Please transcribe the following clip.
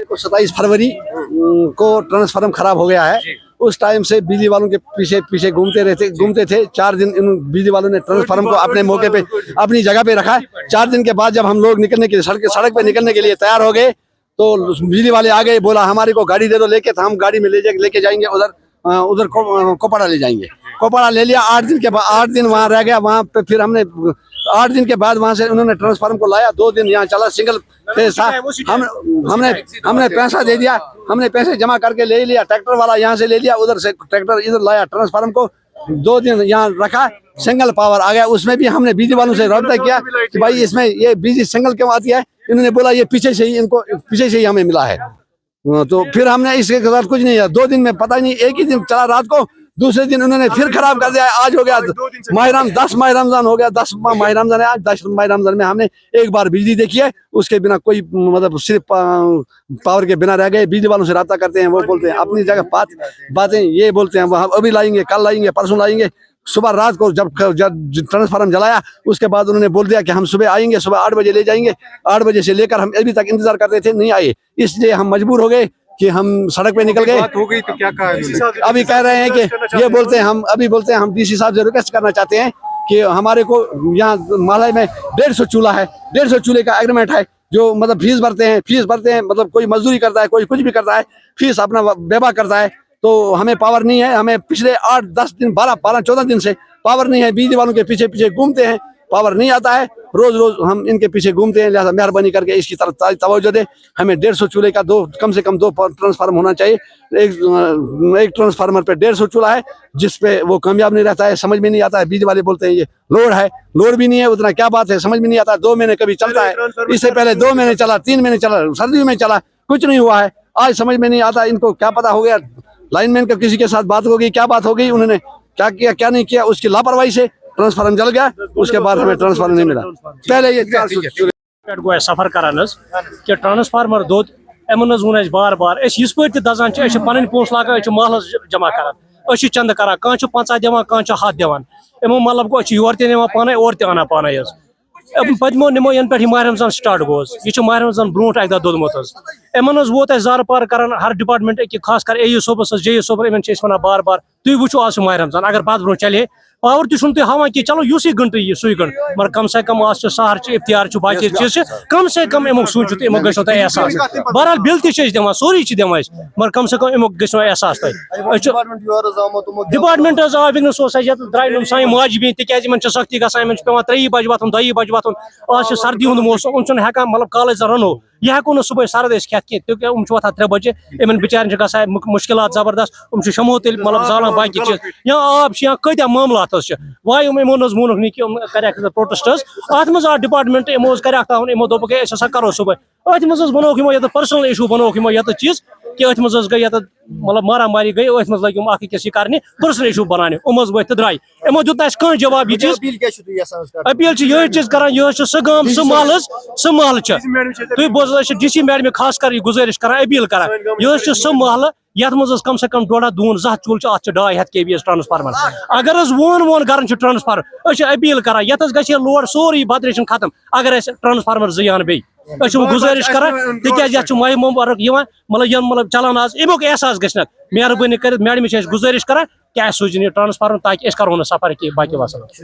को 27 फरवरी को ट्रांसफार्मर खराब हो गया है। उस टाइम से बिजली वालों के पीछे पीछे घूमते थे। 4 दिन इन बिजली वालों ने ट्रांसफार्मर को अपने मौके पे अपनी जगह पे रखा। 4 दिन के बाद जब हम लोग निकलने के लिए सड़क पे निकलने के लिए तैयार हो गए तो बिजली वाले आ गए, बोला हमारे को गाड़ी दे दो लेके, तो हम गाड़ी में लेके जाएंगे उधर कोपाड़ा ले जाएंगे। कोपाड़ा ले लिया। 8 दिन के बाद 8 दिन वहाँ रह गया। वहाँ पे फिर हमने 8 दिन के बाद वहाँ से उन्होंने ट्रांसफार्मर को लाया। 2 दिन यहाँ चला, सिंगल फेज था। हमने पैसा दे दिया, हमने पैसे जमा करके ले लिया। ट्रैक्टर वाला यहाँ से ले लिया, उधर से ट्रैक्टर इधर लाया। ट्रांसफार्मर को 2 दिन यहाँ रखा, सिंगल पावर आ गया। उसमें भी हमने बिजली वालों से रब्ता किया कि भाई इसमें ये बिजली सिंगल क्यों आती है। इन्होंने बोला ये पीछे से ही हमें मिला है। तो फिर हमने इसके साथ कुछ नहीं किया। 2 दिन में पता नहीं, एक ही दिन चला रात को, दूसरे दिन उन्होंने फिर खराब कर दिया। आज हो गया 10 माह रमजान हो गया। 10 माह रमजान है आज। 10 माह रमजान में हमने एक बार बिजली देखी है, उसके बिना कोई मतलब सिर्फ पावर के बिना रह गए। बिजली वालों से रब्ता करते हैं, वो बोलते हैं अपनी जगह बातें ये बोलते हैं वहाँ अभी लाएंगे, कल लाएंगे, परसों लाएंगे। सुबह रात को जब ट्रांसफार्मर जलाया उसके बाद उन्होंने बोल दिया कि हम सुबह आएंगे, सुबह 8 बजे ले जाएंगे। 8 बजे से लेकर हम अभी तक इंतजार करते थे, नहीं आए। इसलिए हम मजबूर हो गए कि हम सड़क पे निकल गए। हो गई तो क्या कहा? अभी कह रहे हैं कि ये बोलते हैं हम डीसी साहब से रिक्वेस्ट करना चाहते हैं कि हमारे को यहाँ माला में 150 चूल्हा है, 150 चूल्हे का एग्रीमेंट है। जो मतलब फीस भरते हैं मतलब कोई मजदूरी करता है, कोई कुछ भी करता है, फीस अपना बेबा करता है। तो हमें पावर नहीं है। हमें पिछले 8-10 दिन 12-14 दिन से पावर नहीं है। बिजली वालों के पीछे पीछे घूमते हैं, पावर नहीं आता है। रोज रोज हम इनके पीछे घूमते हैं। लिहाजा मेहरबानी करके इसकी तरफ तवज्जो दे। हमें 150 चूल्हे का कम से कम 2 ट्रांसफार्मर होना चाहिए। एक ट्रांसफार्मर पे 150 चूल्हा है, जिसपे वो कामयाब नहीं रहता है। समझ में नहीं आता है। बिजली वाले बोलते हैं ये लोड है, लोड भी नहीं है उतना, क्या बात है समझ में नहीं आता। 2 महीने कभी चलता है, इससे पहले 2 महीने चला, 3 महीने चला, सर्दियों में चला, कुछ नहीं हुआ है। आज समझ में नहीं आता इनको क्या पता हो गया। लाइनमैन का किसी के साथ बात हो गई, क्या बात हो गई, उन्होंने क्या किया क्या नहीं किया, उसकी लापरवाही से ट्रांसफार्मर जल गया। उसके बाद हमें ट्रांसफार्मर नहीं मिला। पहले ये गो सफर करान कि ट्रांसफार्मर दोद यमन वन बार बार इस पे दजान पन पोस लागान महल जमा करान चंद करान कह 50 दिवान कह 100 दिवान। इमो मतलब गो योर तवान पान और तना पान पतमो निमो इन पे माह रमजान स्टार्ट गो यह माह रमजान ब्रो अक दह दोदमुत इन वोत जार पार कर हर डिपार्टमेंट खास कर AE सोबस JE सोबन इन वन बार बार तुम वो आज माह रमजान अगर पत ब्रो चले पावर तुम हां कि चलो युस गंट यह सुई गंट मगर कम से कम आज सहर इफ्तियार बाकी चीज कम से कम इमो सूचित इमो गो तुम एहसास। बहरहाल बिल दिवान सोरी दिवान मगर कम से कम इमो गो एहसास डिपार्टमेंट आव वनस द्राय सान माज बी तिज सख्ती ग पे 3 बजे वतन 2 बजे वतन। आज सर्दी हूं मौसम हेकान मतलब कॉलेज रनो यह हेको न सुबह सरद खेत क्योंकि वोथान 3 बजे इन बिचार ग मुश्किल जबरदस्त शमो तेल मतलब जाना बाकी चीज या आब कत्या मामलात वाह इमो मोनक नी कि कर प्रोटेस्ट अत मज डिपार्टमेंट इमो कर इमो दोप असा करो सुबह अत मज बनोक ये पर्सनल इशू बनोक ये चीज कि अत मज गई मतलब मारा मारी गई अत मज लगे अकिस कर पर्सनल इशू बनाने उमज वो द्राय इमो दुत कह जवाब यह चीज अपील यही चीज कर यह सह गाम सह महल तुम बोझ DC मैडम खास कर गुजारिश कर अपील कर यह सह महल ये मज कम से कम 1.5 दून 2 चूल 2.5 kVA ट्रांसफार्मर अगर वन कर ट्रांसफार्मर अपील कर ये ग लोड सोरी बदरेशन खत्म अगर ट्रांसफार्मर जान बे गुजारिश कर तिज माह मुबारक मतलब चलान आज अमुक एहसास गि मेहरबानी कर मैडम गुजारिश कर क्या सूझन ट्रांसफार्मर ताकि करो सफर कि बाकी वसलम।